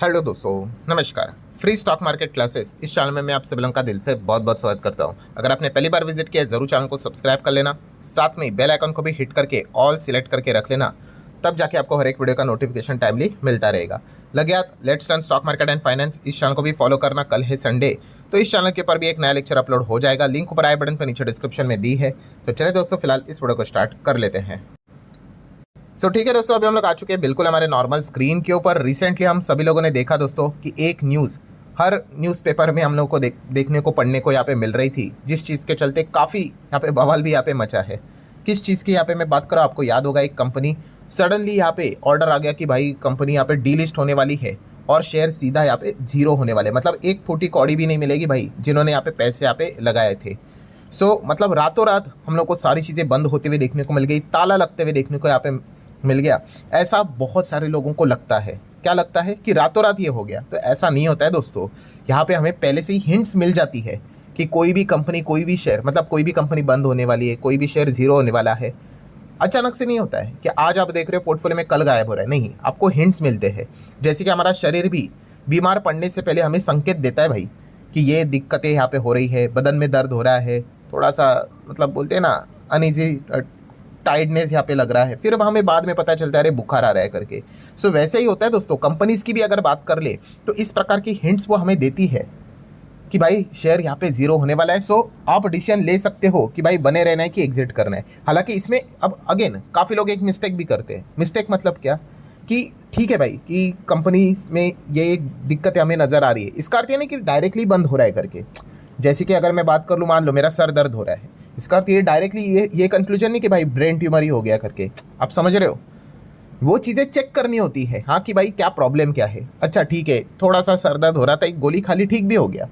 Hello दोस्तों, नमस्कार। Free stock market classes इस चैनल में मैं आप सभी लोगों का दिल से बहुत बहुत स्वागत करता हूं। अगर आपने पहली बार विजिट किया है ज़रूर चैनल को सब्सक्राइब कर लेना, साथ में बेल आइकन को भी हिट करके ऑल सिलेक्ट करके रख लेना, तब जाके आपको हर एक वीडियो का नोटिफिकेशन टाइमली मिलता रहेगा। लगे हाथ let's learn stock market and finance, इस चैनल को भी फॉलो करना। कल है संडे, तो इस चैनल के ऊपर भी एक नया लेक्चर अपलोड हो जाएगा। लिंक ऊपर आई बटन पर नीचे डिस्क्रिप्शन में दी है। तो चलिए दोस्तों, फिलहाल इस वीडियो को स्टार्ट कर लेते हैं। ठीक है दोस्तों, अभी हम लोग आ चुके हैं बिल्कुल हमारे नॉर्मल स्क्रीन के ऊपर। रिसेंटली हम सभी लोगों ने देखा दोस्तों कि एक न्यूज़ हर न्यूज़पेपर में हम लोग को देखने को पढ़ने को यहाँ पे मिल रही थी, जिस चीज़ के चलते काफ़ी यहाँ पे बवाल भी यहाँ पे मचा है। किस चीज़ की यहाँ पे मैं बात करूँ, आपको याद होगा एक कंपनी सडनली यहाँ पे ऑर्डर आ गया कि भाई कंपनी यहाँ पे डीलिस्ट होने वाली है और शेयर सीधा यहाँ पे जीरो होने वाले, मतलब एक फूटी कौड़ी भी नहीं मिलेगी भाई जिन्होंने यहाँ पे पैसे यहाँ पे लगाए थे। मतलब रातों रात हम लोग को सारी चीज़ें बंद होते हुए देखने को मिल गई, ताला लगते हुए देखने को यहाँ पे मिल गया। ऐसा बहुत सारे लोगों को लगता है, क्या लगता है कि रातों रात ये हो गया, तो ऐसा नहीं होता है दोस्तों। यहाँ पे हमें पहले से ही हिंट्स मिल जाती है कि कोई भी कंपनी, कोई भी शेयर, मतलब कोई भी कंपनी बंद होने वाली है, कोई भी शेयर जीरो होने वाला है। अचानक से नहीं होता है कि आज आप देख रहे हो पोर्टफोलियो में कल गायब हो रहा है, नहीं, आपको हिंट्स मिलते हैं। जैसे कि हमारा शरीर भी बीमार पड़ने से पहले हमें संकेत देता है भाई कि ये दिक्कतें यहाँ पे हो रही है, बदन में दर्द हो रहा है, थोड़ा सा मतलब बोलते हैं ना अनईजी टाइडनेस यहाँ पे लग रहा है, फिर अब हमें बाद में पता चलता है अरे बुखार आ रहा है करके। वैसे ही होता है दोस्तों, कंपनीज की भी अगर बात कर ले तो इस प्रकार की हिंट्स वो हमें देती है कि भाई शेयर यहाँ पे जीरो होने वाला है। आप डिसीजन ले सकते हो कि भाई बने रहना है कि एग्जिट करना है। हालांकि इसमें अब अगेन काफ़ी लोग एक मिस्टेक भी करते हैं। मिस्टेक मतलब क्या कि ठीक है भाई कि कंपनी में ये एक दिक्कत हमें नज़र आ रही है, इसका अर्थ ये नहीं कि डायरेक्टली बंद हो रहा है करके। जैसे कि अगर मैं बात कर लूँ, मान लो मेरा सर दर्द हो रहा है, इसका अर्थ ये डायरेक्टली ये कंक्लूजन नहीं कि भाई ब्रेन ट्यूमर ही हो गया करके। आप समझ रहे हो, वो चीज़ें चेक करनी होती है। हाँ कि भाई क्या प्रॉब्लम क्या है, अच्छा ठीक है थोड़ा सा सर दर्द हो रहा था, एक गोली खाली ठीक भी हो गया।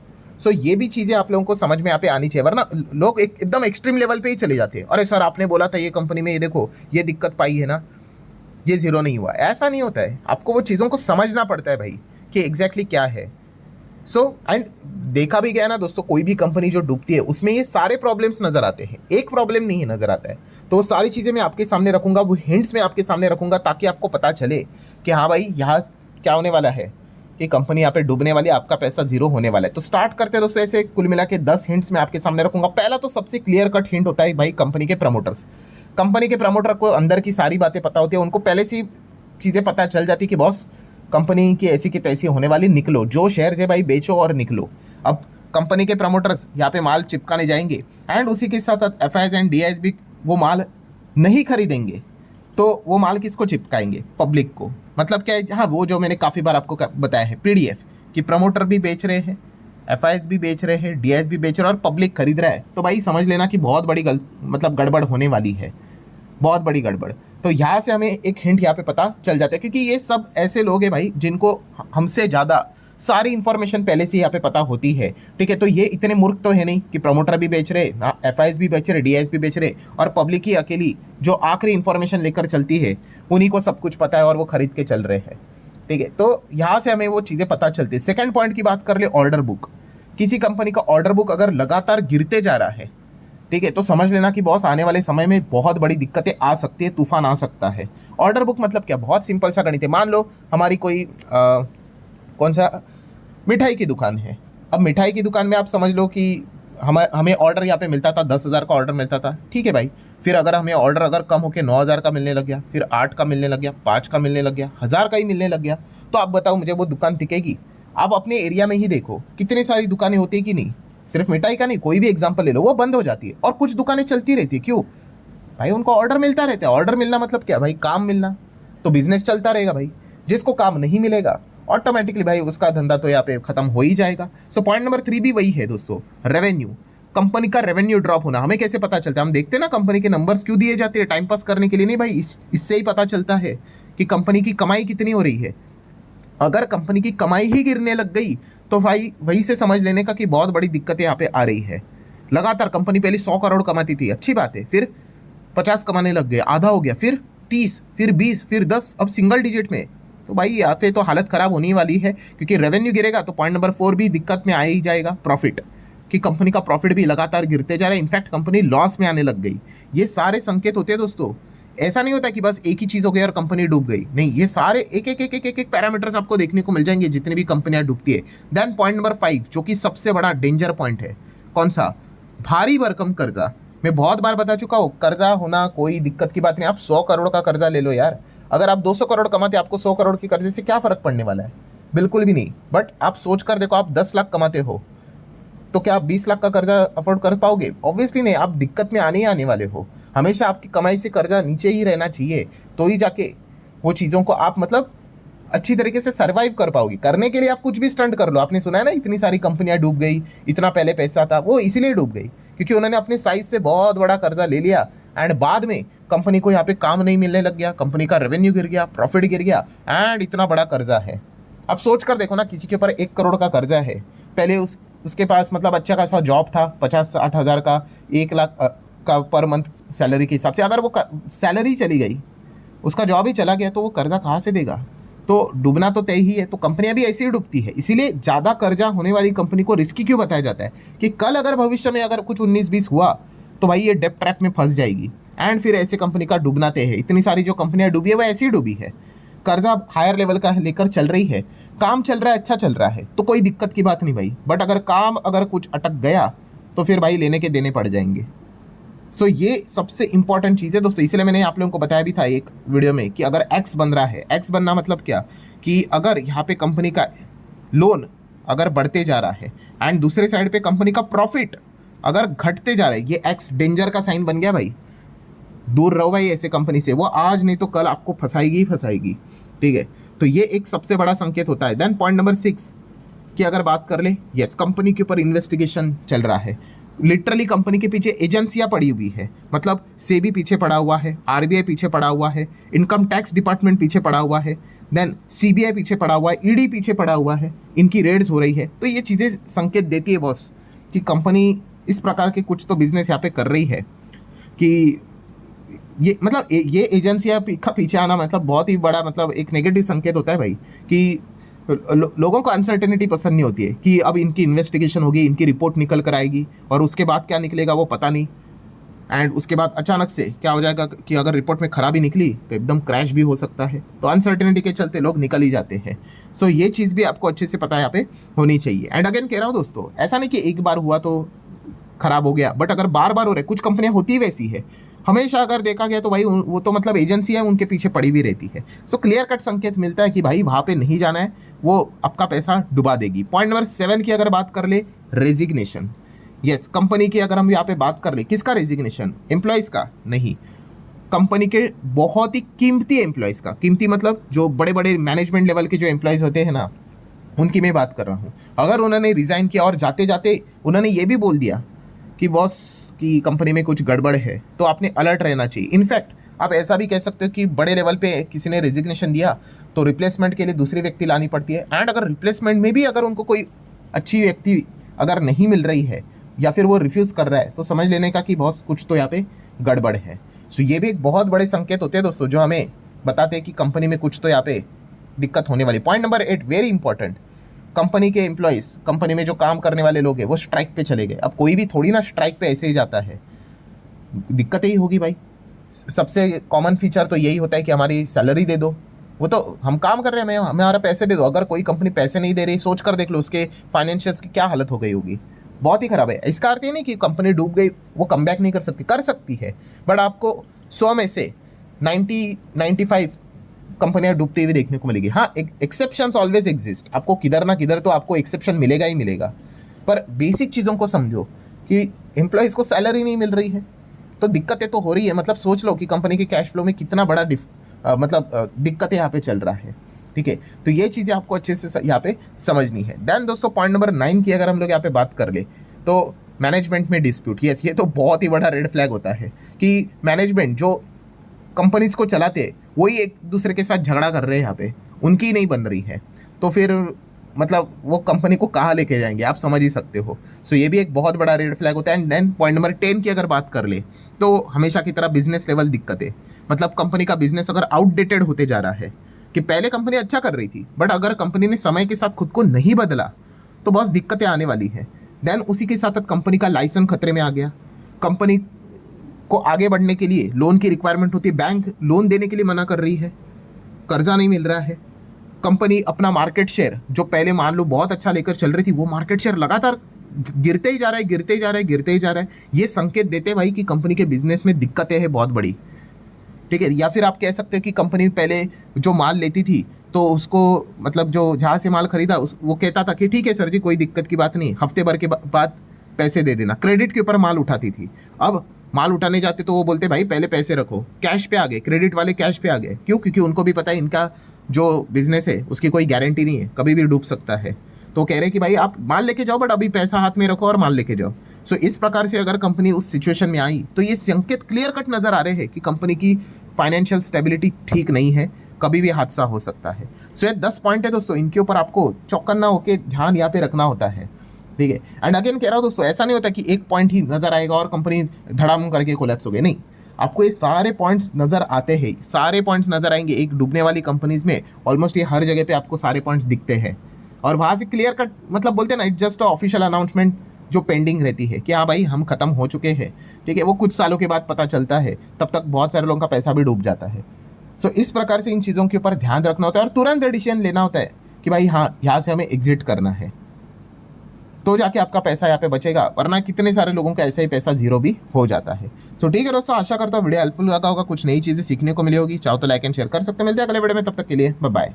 ये भी चीज़ें आप लोगों को समझ में यहाँ पे आनी चाहिए, वरना लोग एकदम एक्सट्रीम लेवल पे ही चले जाते हैं। अरे सर आपने बोला था ये कंपनी में ये देखो ये दिक्कत पाई है ना, ये जीरो नहीं हुआ। ऐसा नहीं होता है, आपको वो चीज़ों को समझना पड़ता है भाई कि एग्जैक्टली क्या है। एंड देखा भी गया ना दोस्तों, कोई भी कंपनी जो डूबती है उसमें ये सारे प्रॉब्लम्स नजर आते हैं, एक प्रॉब्लम नहीं है नजर आता है। तो वो सारी चीज़ें मैं आपके सामने रखूंगा, वो हिंट्स मैं आपके सामने रखूंगा ताकि आपको पता चले कि हाँ भाई यहाँ क्या होने वाला है, कि कंपनी यहाँ पे डूबने वाली है, आपका पैसा जीरो होने वाला है। तो स्टार्ट करते हैं दोस्तों। ऐसे कुल मिला के 10 हिंट्स मैं आपके सामने रखूंगा। पहला तो सबसे क्लियर कट हिंट होता है भाई कंपनी के प्रमोटर्स। कंपनी के प्रमोटर को अंदर की सारी बातें पता होती है, उनको पहले से चीज़ें पता चल जाती है कि बॉस कंपनी की ऐसी की तैसी होने वाली, निकलो जो शेयर है भाई बेचो और निकलो। अब कंपनी के प्रमोटर्स यहाँ पे माल चिपकाने जाएंगे एंड उसी के साथ साथ एफआईआईज एंड डीआईज भी वो माल नहीं खरीदेंगे, तो वो माल किसको चिपकाएंगे, पब्लिक को। मतलब क्या है, हाँ वो जो मैंने काफ़ी बार आपको बताया है पीडीएफ, कि प्रमोटर भी बेच रहे हैं, एफआईआईज भी बेच रहे हैं, डीआईज भी बेच रहे हैं और पब्लिक खरीद रहा है, तो भाई समझ लेना कि बहुत बड़ी मतलब गड़बड़ होने वाली है, बहुत बड़ी गड़बड़। तो यहाँ से हमें एक हिंट यहाँ पे पता चल जाता है, क्योंकि ये सब ऐसे लोग हैं भाई जिनको हमसे ज़्यादा सारी इंफॉर्मेशन पहले से यहाँ पे पता होती है। ठीक है, तो ये इतने मूर्ख तो है नहीं कि प्रमोटर भी बेच रहे, एफआईआईज भी बेच रहे, डीआईएस भी बेच रहे और पब्लिक ही अकेली जो आखिरी इंफॉर्मेशन लेकर चलती है उन्हीं को सब कुछ पता है और वो खरीद के चल रहे हैं। ठीक है, तो यहाँ से हमें वो चीज़ें पता चलती है। सेकेंड पॉइंट की बात कर ले, ऑर्डर बुक। किसी कंपनी का ऑर्डर बुक अगर लगातार गिरते जा रहा है, ठीक है, तो समझ लेना कि बॉस आने वाले समय में बहुत बड़ी दिक्कतें आ सकती है, तूफान आ सकता है। ऑर्डर बुक मतलब क्या, बहुत सिंपल सा गणित है। मान लो हमारी कोई कौन सा मिठाई की दुकान है। अब मिठाई की दुकान में आप समझ लो कि हमें ऑर्डर यहाँ पे मिलता था 10,000 का ऑर्डर मिलता था, ठीक है भाई। फिर अगर हमें ऑर्डर अगर कम होकर 9,000 का मिलने लग गया, फिर 8 का मिलने लग गया, 5 का मिलने लग गया, 1,000 का ही मिलने लग गया, तो आप बताओ मुझे वो दुकान टिकेगी? आप अपने एरिया में ही देखो कितनी सारी दुकानें होती है कि नहीं, सिर्फ मिठाई का नहीं, कोई भी एग्जाम्पल ले लो, वो बंद हो जाती है और कुछ दुकानें चलती रहती है। क्यों भाई? उनको ऑर्डर मिलता रहता है। ऑर्डर मिलना मतलब क्या भाई, काम मिलना, तो बिजनेस चलता रहेगा भाई। जिसको काम नहीं मिलेगा ऑटोमेटिकली भाई उसका धंधा तो यहाँ पे खत्म हो ही जाएगा। पॉइंट नंबर 3 भी वही है दोस्तों, रेवेन्यू। कंपनी का रेवेन्यू ड्रॉप होना हमें कैसे पता चलता है? हम देखते हैं ना कंपनी के नंबर्स क्यों दिए जाते हैं, टाइम पास करने के लिए नहीं भाई, इससे ही पता चलता है कि कंपनी की कमाई कितनी हो रही है। अगर कंपनी की कमाई ही गिरने लग गई तो भाई वही से समझ लेने का कि बहुत बड़ी दिक्कतें यहाँ पे आ रही है। लगातार कंपनी पहले 100 करोड़ कमाती थी, अच्छी बात है, फिर 50 कमाने लग गए, आधा हो गया, फिर 30, फिर 20, फिर 10, अब सिंगल डिजिट में, तो भाई यहाँ पे तो हालत खराब होने वाली है। क्योंकि रेवेन्यू गिरेगा तो पॉइंट नंबर 4 भी दिक्कत में आ ही जाएगा, प्रॉफिट, कि कंपनी का प्रॉफिट भी लगातार गिरते जा रहा है, इनफैक्ट कंपनी लॉस में आने लग गई। ये सारे संकेत होते हैं दोस्तों ऐसा नहीं होता कि बस एक ही चीज हो गई और कंपनी डूब गई, नहीं, ये सारे एक एक एक एक एक, एक पैरामीटर्स आपको देखने को मिल जाएंगे जितनी भी कंपनियां डूबती है। देन पॉइंट नंबर 5 जो कि सबसे बड़ा डेंजर पॉइंट है, कौन सा? भारी भरकम कर्जा। मैं बहुत बार बता चुका हूँ, कर्जा होना कोई दिक्कत की बात नहीं। आप 100 करोड़ का कर्जा ले लो यार, अगर आप 200 करोड़ कमाते आपको 100 करोड़ के कर्जे से क्या फर्क पड़ने वाला है? बिल्कुल भी नहीं। बट आप सोच कर देखो, आप 10 लाख कमाते हो तो क्या आप 20 लाख का कर्जा अफोर्ड कर पाओगे? ऑब्वियसली नहीं, आप दिक्कत में आने ही आने वाले हो। हमेशा आपकी कमाई से कर्जा नीचे ही रहना चाहिए, तो ही जाके वो चीज़ों को आप मतलब अच्छी तरीके से सर्वाइव कर पाओगे। करने के लिए आप कुछ भी स्टंट कर लो। आपने सुना है ना, इतनी सारी कंपनियां डूब गई, इतना पहले पैसा था, वो इसीलिए डूब गई क्योंकि उन्होंने अपने साइज से बहुत बड़ा कर्जा ले लिया एंड बाद में कंपनी को यहाँ पे काम नहीं मिलने लग गया, कंपनी का रेवेन्यू गिर गया, प्रॉफिट गिर गया एंड इतना बड़ा कर्जा है। अब सोच कर देखो ना, किसी के ऊपर 1 करोड़ का कर्जा है, पहले उसके पास मतलब अच्छा खासा जॉब था, 50-60 हज़ार का, 1 लाख का पर मंथ सैलरी के हिसाब से। अगर वो सैलरी चली गई, उसका जॉब ही चला गया, तो वो कर्जा कहाँ से देगा? तो डूबना तो तय ही है। तो कंपनियां भी ऐसे ही डूबती है। इसीलिए ज़्यादा कर्जा होने वाली कंपनी को रिस्की क्यों बताया जाता है कि कल अगर भविष्य में अगर कुछ 19-20 हुआ तो भाई ये डेप्ट ट्रैप में फंस जाएगी एंड फिर ऐसे कंपनी का डूबना तय है। इतनी सारी जो कंपनियां डूबी है वो ऐसी ही डूबी है, कर्जा हायर लेवल का लेकर चल रही है, काम चल रहा है, अच्छा चल रहा है तो कोई दिक्कत की बात नहीं भाई। बट अगर काम अगर कुछ अटक गया तो फिर भाई लेने के देने पड़ जाएंगे। सो ये सबसे इंपॉर्टेंट चीज़ है दोस्तों। इसलिए मैंने आप लोगों को बताया भी था एक वीडियो में कि अगर एक्स बन रहा है, एक्स बनना मतलब क्या कि अगर यहाँ पे कंपनी का लोन अगर बढ़ते जा रहा है एंड दूसरे साइड पे कंपनी का प्रॉफिट अगर घटते जा रहा है, ये एक्स डेंजर का साइन बन गया भाई। दूर रहो भाई ऐसे कंपनी से, वो आज नहीं तो कल आपको फंसाएगी ही फंसाएगी, ठीक है। तो ये एक सबसे बड़ा संकेत होता है। देन पॉइंट नंबर 6 की अगर बात कर ले, यस, कंपनी के ऊपर इन्वेस्टिगेशन चल रहा है। लिटरली कंपनी के पीछे एजेंसियां पड़ी हुई है, मतलब सेबी पीछे पड़ा हुआ है, आरबीआई पीछे पड़ा हुआ है, इनकम टैक्स डिपार्टमेंट पीछे पड़ा हुआ है, देन सीबीआई पीछे पड़ा हुआ है, ईडी पीछे पड़ा हुआ है, इनकी रेड्स हो रही है। तो ये चीज़ें संकेत देती है बॉस कि कंपनी इस प्रकार के कुछ तो बिजनेस यहाँ पे कर रही है कि ये मतलब ये एजेंसियां का पीछे आना मतलब बहुत ही बड़ा मतलब एक नेगेटिव संकेत होता है भाई कि लोगों को अनसर्टेनिटी पसंद नहीं होती है कि अब इनकी इन्वेस्टिगेशन होगी, इनकी रिपोर्ट निकल कर आएगी और उसके बाद क्या निकलेगा वो पता नहीं। एंड उसके बाद अचानक से क्या हो जाएगा कि अगर रिपोर्ट में खराबी निकली तो एकदम क्रैश भी हो सकता है। तो अनसर्टेनिटी के चलते लोग निकल ही जाते हैं। सो ये चीज़ भी आपको अच्छे से पता है यहाँ पे होनी चाहिए। एंड अगेन कह रहा हूँ दोस्तों, ऐसा नहीं कि एक बार हुआ तो खराब हो गया, बट अगर बार बार हो रहा है, कुछ कंपनियां होती ही वैसी है, हमेशा अगर देखा गया तो भाई वो तो मतलब एजेंसी है, उनके पीछे पड़ी भी रहती है। सो क्लियर कट संकेत मिलता है कि भाई वहाँ पे नहीं जाना है, वो आपका पैसा डुबा देगी। पॉइंट नंबर 7 की अगर बात कर ले, रेजिग्नेशन। यस, कंपनी की अगर हम यहाँ पे बात कर ले, किसका रेजिग्नेशन? एम्प्लॉयज़ का नहीं, कंपनी के बहुत ही कीमती एम्प्लॉयज़ का। कीमती मतलब जो बड़े बड़े मैनेजमेंट लेवल के जो एम्प्लॉयज़ होते हैं ना, उनकी मैं बात कर रहा हूँ। अगर उन्होंने रिज़ाइन किया और जाते जाते उन्होंने ये भी बोल दिया कि बॉस की कंपनी में कुछ गड़बड़ है, तो आपने अलर्ट रहना चाहिए। इनफैक्ट आप ऐसा भी कह सकते हो कि बड़े लेवल पे किसी ने रेजिग्नेशन दिया तो रिप्लेसमेंट के लिए दूसरी व्यक्ति लानी पड़ती है। एंड अगर रिप्लेसमेंट में भी अगर उनको कोई अच्छी व्यक्ति अगर नहीं मिल रही है या फिर वो रिफ्यूज़ कर रहा है, तो समझ लेने का कि बॉस कुछ तो यहाँ पे गड़बड़ है। सो ये भी एक बहुत बड़े संकेत होते हैं दोस्तों, जो हमें बताते हैं कि कंपनी में कुछ तो यहाँ पे दिक्कत होने वाली। Point number 8 very important, company के एम्प्लॉयज़, कंपनी में जो काम करने वाले लोग हैं वो स्ट्राइक पे चले गए। अब कोई भी थोड़ी ना स्ट्राइक पे ऐसे ही जाता है, दिक्कत ही होगी भाई। सबसे कॉमन फीचर तो यही होता है कि हमारी सैलरी दे दो, वो तो हम काम कर रहे हैं, हमें हमारा पैसे दे दो। अगर कोई कंपनी पैसे नहीं दे रही, सोच कर देख लो उसके फाइनेंशियल्स की क्या हालत हो गई होगी, बहुत ही ख़राब है। इसका अर्थ ये नहीं कि कंपनी डूब गई वो कम बैक नहीं कर सकती, कर सकती है, बट आपको 100 में से 90-95 कंपनियां डूबती हुई देखने को मिलेगी। हाँ, एक्सेप्शंस ऑलवेज एग्जिस्ट, आपको किधर ना किधर तो आपको एक्सेप्शन मिलेगा ही मिलेगा। पर बेसिक चीज़ों को समझो कि एम्प्लॉयज़ को सैलरी नहीं मिल रही है तो दिक्कतें तो हो रही है। मतलब सोच लो कि कंपनी के कैश फ्लो में कितना बड़ा दिक्कतें यहाँ पे चल रहा है, ठीक है। तो ये चीज़ें आपको अच्छे से यहाँ पे समझनी है। देन दोस्तों पॉइंट नंबर 9 की अगर हम लोग यहाँ पे बात कर ले तो मैनेजमेंट में डिस्प्यूट। यस, ये तो बहुत ही बड़ा रेड फ्लैग होता है कि मैनेजमेंट जो कंपनीज को चलाते हैं वही एक दूसरे के साथ झगड़ा कर रहे हैं, यहाँ पे उनकी नहीं बन रही है, तो फिर मतलब वो कंपनी को कहाँ लेके जाएंगे, आप समझ ही सकते हो। सो ये भी एक बहुत बड़ा रेड फ्लैग होता है। एंड देन पॉइंट नंबर 10 की अगर बात कर ले तो हमेशा की तरह बिजनेस लेवल दिक्कतें, मतलब कंपनी का बिजनेस अगर आउटडेटेड होते जा रहा है कि पहले कंपनी अच्छा कर रही थी, बट अगर कंपनी ने समय के साथ खुद को नहीं बदला तो बहुत दिक्कतें आने वाली है। देन उसी के साथ कंपनी का लाइसेंस खतरे में आ गया, कंपनी को आगे बढ़ने के लिए लोन की रिक्वायरमेंट होती है, बैंक लोन देने के लिए मना कर रही है, कर्जा नहीं मिल रहा है, कंपनी अपना मार्केट शेयर जो पहले मान लो बहुत अच्छा लेकर चल रही थी वो मार्केट शेयर लगातार गिरते ही जा रहा है, गिरते ही जा रहा है, गिरते ही जा रहा है, ये संकेत देते भाई कि कंपनी के बिजनेस में दिक्कतें हैं बहुत बड़ी, ठीक है। या फिर आप कह सकते हो कि कंपनी पहले जो माल लेती थी तो उसको मतलब जो जहाँ से माल खरीदा वो कहता था कि ठीक है सर जी कोई दिक्कत की बात नहीं, हफ्ते भर के बाद पैसे दे देना, क्रेडिट के ऊपर माल उठाती थी। अब माल उठाने जाते तो वो बोलते भाई पहले पैसे रखो, कैश पे आ गए, क्रेडिट वाले कैश पे आ गए, क्यों? क्योंकि उनको भी पता है इनका जो बिजनेस है उसकी कोई गारंटी नहीं है, कभी भी डूब सकता है। तो कह रहे कि भाई आप माल लेके जाओ बट अभी पैसा हाथ में रखो और माल लेके जाओ। सो इस प्रकार से अगर कंपनी उस सिचुएशन में आई तो ये संकेत क्लियर कट नजर आ रहे हैं कि कंपनी की फाइनेंशियल स्टेबिलिटी ठीक नहीं है, कभी भी हादसा हो सकता है। सो ये 10 पॉइंट है दोस्तों, इनके ऊपर आपको चौकन्ना होकर ध्यान यहाँ पे रखना होता है, ठीक है। एंड अगेन कह रहा हूँ दोस्तों, ऐसा नहीं होता कि एक पॉइंट ही नजर आएगा और कंपनी धड़ाम करके कोलैप्स हो गई, नहीं, आपको ये सारे पॉइंट्स नजर आते हैं, सारे पॉइंट्स नजर आएंगे। एक डूबने वाली कंपनीज में ऑलमोस्ट ये हर जगह पे आपको सारे पॉइंट्स दिखते हैं और वहाँ से क्लियर कट मतलब बोलते हैं ना, इट्स जस्ट ऑफिशियल अनाउंसमेंट जो पेंडिंग रहती है कि हाँ भाई हम खत्म हो चुके हैं, ठीक है, वो कुछ सालों के बाद पता चलता है, तब तक बहुत सारे लोगों का पैसा भी डूब जाता है। सो इस प्रकार से इन चीज़ों के ऊपर ध्यान रखना होता है और तुरंत डिसीजन लेना होता है कि भाई हाँ यहाँ से हमें एग्जिट करना है, तो जाके आपका पैसा यहाँ पे बचेगा, वरना कितने सारे लोगों का ऐसा ही पैसा जीरो भी हो जाता है। सो ठीक है दोस्तों, आशा करता हूँ वीडियो हेल्पफुल लगा होगा, कुछ नई चीज़ें सीखने को मिली होगी। चाहो तो लाइक एंड शेयर कर सकते हैं। मिलते हैं अगले वीडियो में, तब तक के लिए बाय बाय।